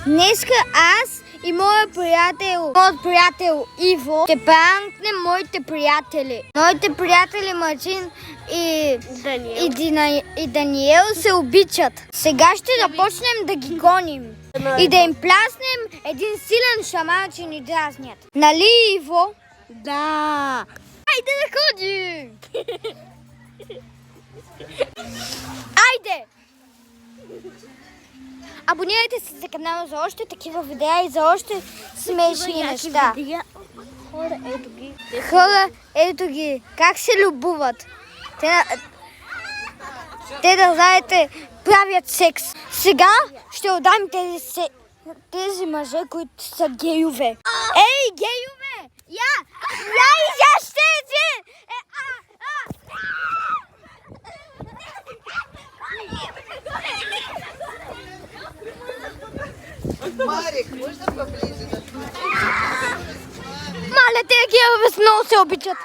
Днеска аз и моят приятел Иво ще пранкнем моите приятели. Моите приятели Марчин и Даниел се обичат. Сега ще започнем да ги гоним и да им пляснем един силен шамар, че ни дразнят. Нали, Иво? Да. Айде да ходим! Айде! Абонирайте се за канала за още такива видеа и за още смешни неща. Хора, ето ги. Как се любуват. Те да знаете, правят секс. Сега ще отдам тези мъже, които са гейове. Ей, гейове! Я изящете! Марик, можно поближе? Маля, те гейове много се обичат.